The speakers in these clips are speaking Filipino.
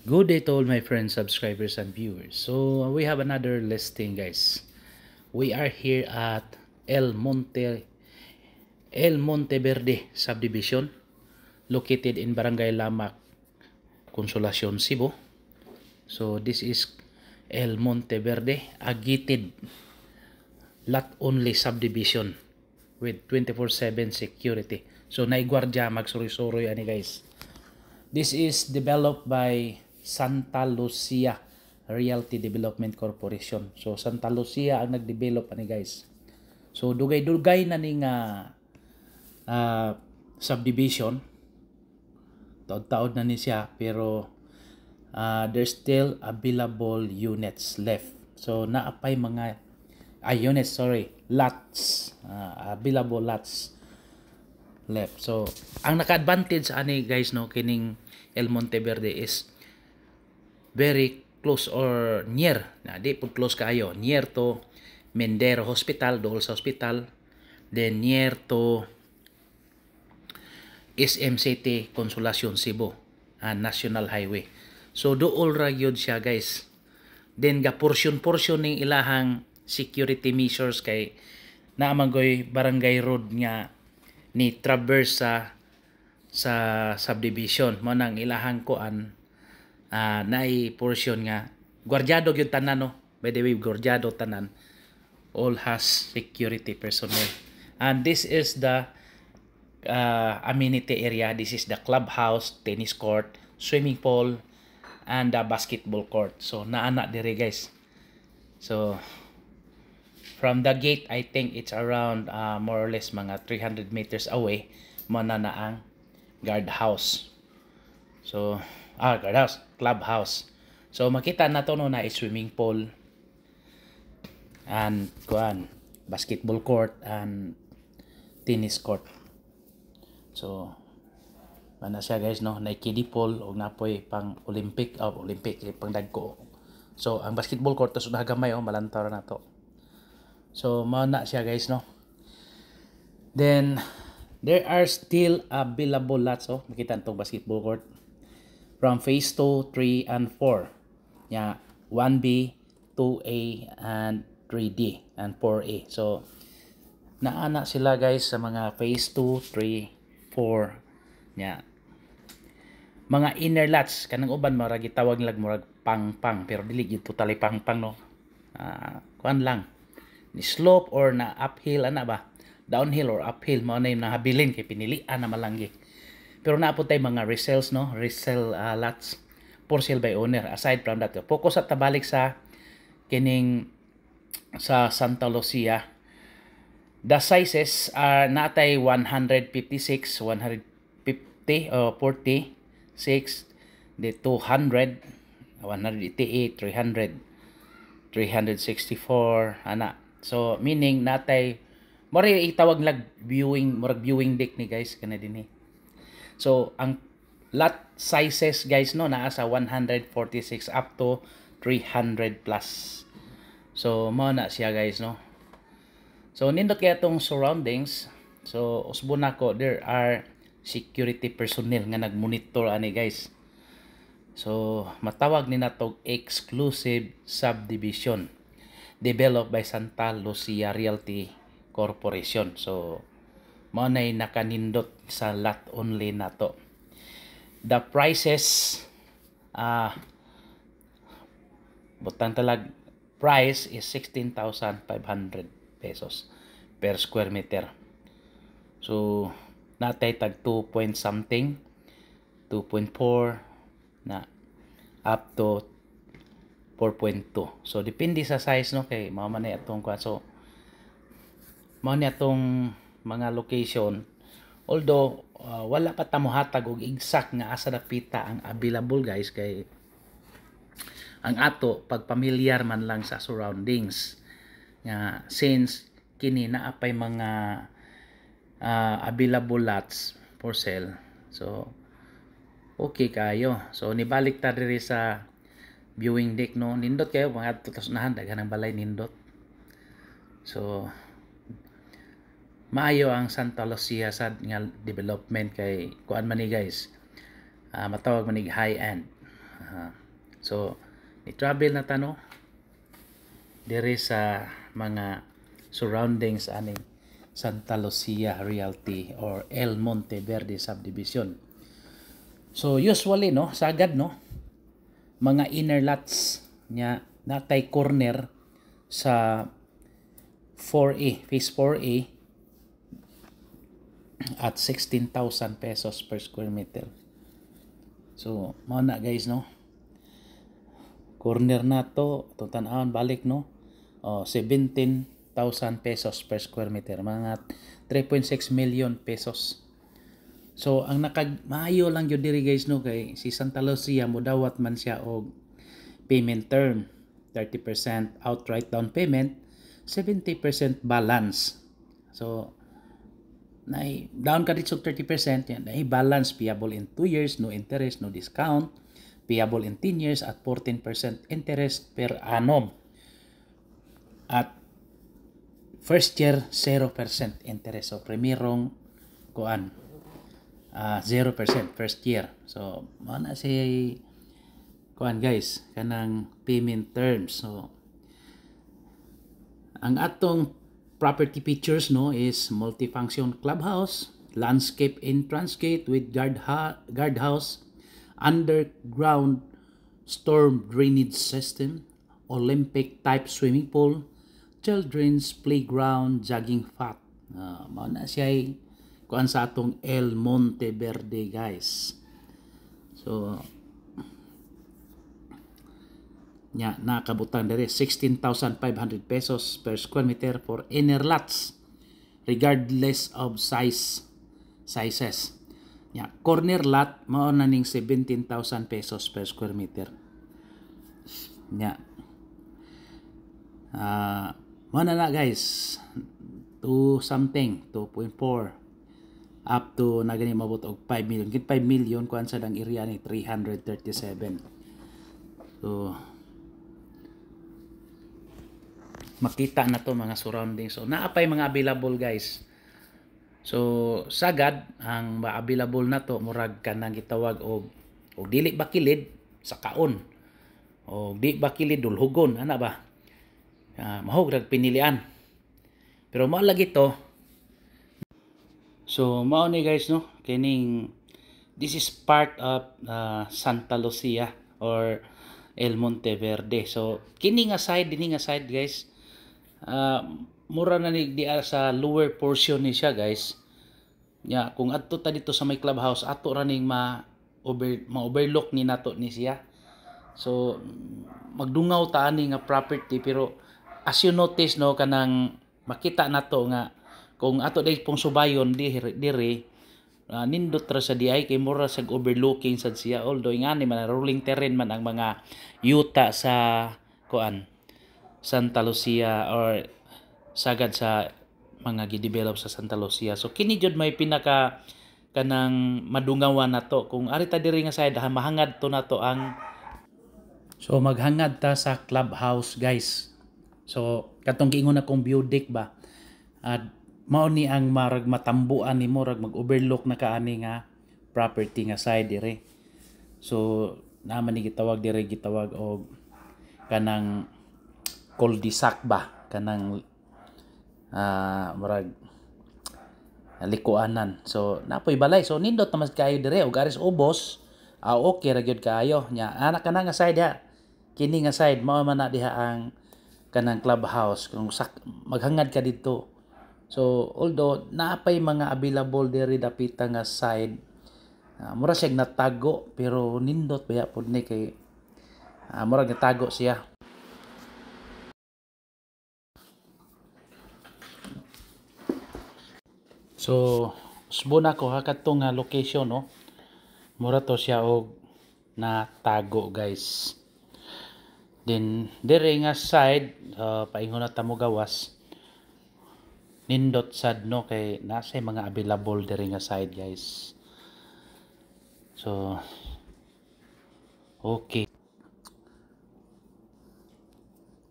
Good day to all my friends, subscribers, and viewers. So we have another listing, guys. We are here at El Monteverde subdivision, located in Barangay Lamak, Consolacion, Cebu. So this is El Monteverde, a gated lot only subdivision with 24/7 security. So naigwardya magsuroy-suroy ani guys. This is developed by Santa Lucia Realty Development Corporation. So Santa Lucia ang nag-develop ani guys. So dugay-dugay na ning subdivision. Taod-taod na ni siya pero there's still available units left. So naapay mga lots, available lots left. So ang naka-advantage ani guys no kining El Monteverde is very close or near, di po close kaayo, near to Mendero Hospital, dool sa hospital, then near to SMCT Consolacion Cebu, National Highway. So dool ra gyud siya guys. Then ga portion ning ilahang security measures kay naamangoy barangay road nga ni traverse sa subdivision mo nang ilahang kuan naay portion nga gwardyado gyud tanan no. By the way, gwardyado tanan, all has security personnel. And this is the amenity area. This is the clubhouse, tennis court, swimming pool, and the basketball court. So naana dire guys. So from the gate, I think it's around more or less mga 300 meters away mo na ang guardhouse. So guardhouse, clubhouse. So makita na to no na swimming pool and basketball court and tennis court. So mana siya guys no, na kiddie pool og napoy pang Olympic pang dagko. So ang basketball court to sudah gamay malantaw na to. So mao na siya guys no. Then there are still available lots makita tong basketball court from phase 2, 3 and 4. Yeah, 1B, 2A and 3D and 4A. So naana sila guys sa mga phase 2, 3, 4. Yeah. Mga inner lots kanang uban mara gitawag nilag murag pang-pang pero dili gyud totally pang-pang no. Kuan lang. Ni slope or na uphill ana ba? Downhill or uphill mao na yung nahabilin kay pinilian na malanggi. Pero naapod tay mga resales no, resale lots for sale by owner. Aside from that, focus at tabalik sa kining sa Santa Lucia. The sizes are natay 156, 150 or 46, the 200, 188, 300, 364 ana. So meaning natay mori itawag lag viewing deck ni guys kana dinhi. So ang lot sizes guys no naa sa 146 up to 300 plus. So mao na siya guys no. So nindot kaya tong surroundings. So usbo nako there are security personnel nga nagmonitor ani guys. So matawag ni natog exclusive subdivision developed by Santa Lucia Realty Corporation. So mao nay nakanindot sa lot only nato. The prices butang talag price is 16,500 pesos per square meter. So natay tag 2 point something, 2.4 na up to 4.2. So depende sa size no kay mao man atong kuan. So mao ni atong mga location. Although wala pa ta mohatag og exact nga asa dapita ang available guys kay ang ato pag pamilyar man lang sa surroundings nga since kini naapay mga available lots for sale. So okay kayo. So nibalik ta diri sa viewing deck no, nindot kayo mga tutasnahan daghan ang balay nindot. So maayo ang Santa Lucia sad nga development kay kuan man ni guys. Matawag man ni high end. So ni-travel na tano dire sa mga surroundings aning Santa Lucia Realty or El Monteverde subdivision. So usually no, sagad no, mga inner lots nya natay corner sa 4A, phase 4A at 16,000 pesos per square meter. So mao na guys no, corner na to tanawon balik no, 17,000 pesos per square meter, mga 3.6 million pesos. So ang maayo lang yun diri guys no, kay si Santa Lucia modawat man siya og payment term, 30% outright down payment, 70% balance. So down ka dito 30%, yan ay balance payable in 2 years, no interest, no discount, payable in 10 years at 14% interest per annum. At first year 0% interest. So primerong 0% first year. So mana si guys kanang payment terms. So ang atong property features no is multifunction clubhouse, landscape entrance gate with guardhouse, underground storm drainage system, Olympic type swimming pool, children's playground, jogging path. Mao na siya kuan sa atong El Monteverde guys. So nakabutang dire 16,500 pesos per square meter for inner lots regardless of sizes. Corner lot mao na ning 17,000 pesos per square meter. Mao na guys, 2.4 up to nagani mabot og 5 million. 5 million kuan sa dang area ni 337. So makita na to mga surroundings. So naapay mga available guys. So sagad ang available na to murag kanang gitawag og dili bakilid sa kaon. O di bakilid dulhugon ana ba? Mahog rag pinilian. Pero mao lagi to. So mao ni guys no, kining this is part of Santa Lucia or El Monteverde. So kini nga side guys, mura na ni di sa lower portion ni siya guys. Kung adto ta dito sa may clubhouse, ato ra ning ma-overlook ni nato ni siya. So magdungaw ta ani nga property, pero as you notice no, kanang makita nato nga kung ato day pong subayon dire nindot ra sa diay kay mura sa overlooking sad siya, although ingani man rolling terrain man ang mga yuta sa Santa Lucia or sagad sa mga gidevelop sa Santa Lucia. So kini jud may pinaka kanang madungawan nato kung ari ta diri nga side mahangad to nato ang so maghangad ta sa clubhouse guys. So katong giingon akong view deck ba, at mao ni ang marag matambuan nimo rag mag-overlook na kaani nga property nga side dire. So naman ni gitawag dire, gitawag og kanang cul-de-sac ba, kanang marag likuanan. So napoy balay, so nindot naman kayo dire og aris ubos, okay ra gyud kaayo nya anak kana nga side ha. Kini nga side mao man na diha ang kanang clubhouse kung maghangad ka dito. So although naapay mga available diri dapita nga side, mura siya natago pero nindot baya pud ni kay mura natago siya. So subon ako ha katong location no, mura to siya og natago guys. Then dire nga side paingon na ta mo gawas, nindot sad no kay nasa mga available dire nga side guys. So okay,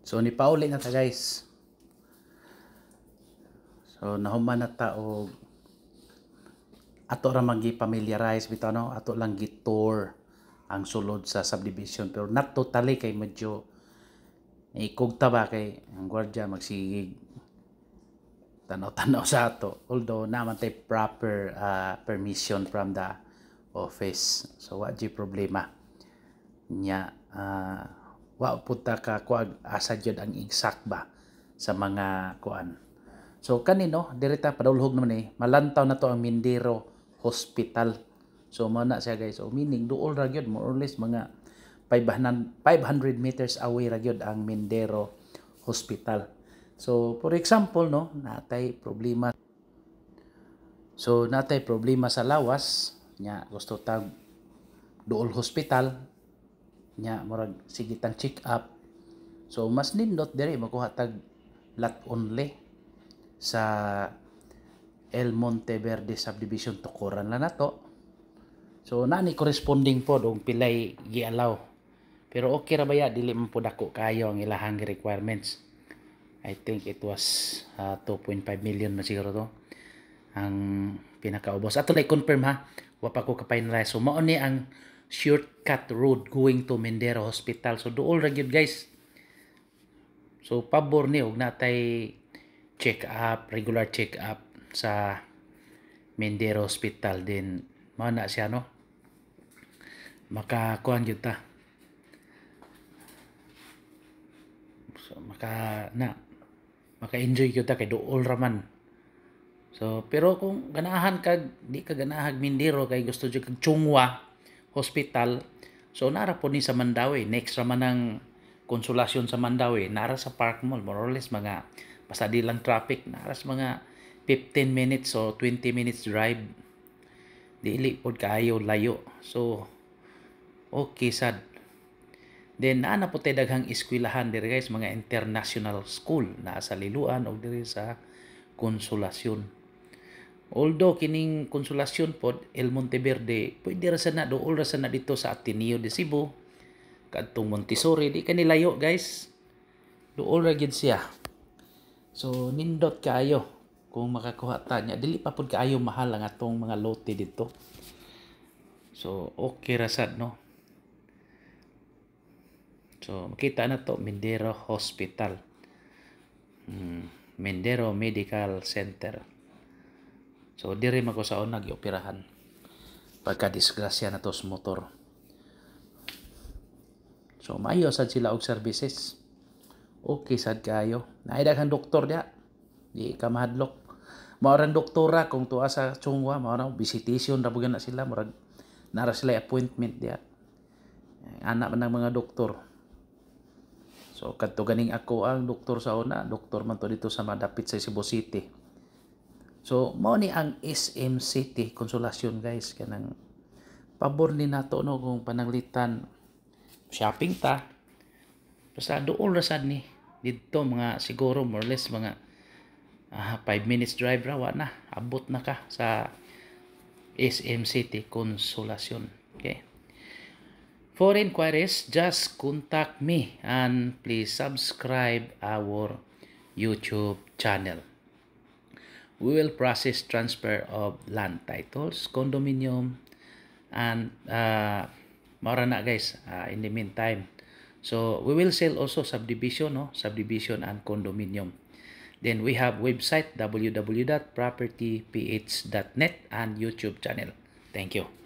so ni pauli na ta guys. So nahuman na ta og ato ra magi familiarize bitaw no, ato lang gi-tour ang sulod sa subdivision, pero not totally, kay medyo ikugta ba kay ang gwardiya magsigig tanaw-tanaw sa ato, although naman tay proper permission from the office, so wa di problema nya. Wa punta ka kuag asa jud ang exact ba sa mga kuan. So kanino direta padulhog naman malantaw na to ang Mindero Hospital. So mao na siya guys, so meaning duol ra gyud, more or less mga 500 meters away ra gyud ang Mindero Hospital. So for example no, natay problema sa lawas nya, gusto tag duol hospital nya, murag sige tang check up. So mas nindot diri makuha tag lot only sa El Monteverde subdivision, tukuran lang nato. So nani corresponding pod og pilay gialaw, pero okay ra baya, dili man pod ako kayo ang ilahang requirements. I think it was 2.5 million na siguro to ang pinakaubos. Ato lang confirm ha, wa pa ko ka-finalize. So mao ni ang shortcut road going to Mindero Hospital. So duol ra gyud guys. So pabor ni og natay check up, regular check up sa Mindero Hospital din. Mao na siya no, makakuan gyud ta. So maka-enjoy gyud ta kay duol ra man. So pero kung ganahan kag di ka ganahag Mindero kay gusto jud kag Chungwa Hospital, so nara po ni sa Mandawi, next ra man ang Konsolasyon sa Mandawi, nara sa Park Mall, more or less mga basta di lang traffic, nara sa mga 15 minutes o 20 minutes drive, dili pod kaayo layo. So okay sad. Then naa na po tayo daghang eskwelahan diri guys, mga international school na sa Liloan o diri sa Konsolasyon. Although kining Konsolasyon pod El Monteverde, pwede ra sa na duol ra sa na dito sa Ateneo de Cebu, kadtong Montessori, di kanilayo guys, duol ra gyud siya. So nindot kaayo kung makakuha ta nya, dili pa pud kaayo mahal ang atong mga lote dito. So okay ra sad no. So makita na to Mindero Hospital, Mindero Medical Center. So diri man ko saon nag-operahan pagka disgrasya na to sa motor. So maayo sad sila og services, okay sad kayo. Naidaghan doktor dia, di ka mahadlok. Mao ran doktora kung tuwa sa Chungwa, mao na visitation ra bugan na sila, murag nara sila appointment dia. Anak man ng mga doktor. So kadto ganing ako ang doktor sa una, doktor man to dito sa madapit sa Cebu City. So mao ni ang SM City Konsolasyon guys, kanang pabor ni nato no kung pananglitan shopping ta. Basta duol ra sad ni dito, mga siguro more or less mga 5 minutes drive ra, wa na abot na ka sa SM City Konsolasyon. Okay. For inquiries, just contact me and please subscribe our YouTube channel. We will process transfer of land titles, condominium, and mara na guys in the meantime. So we will sell also subdivision, no? Subdivision and condominium. Then we have website www.propertyph.net and YouTube channel. Thank you.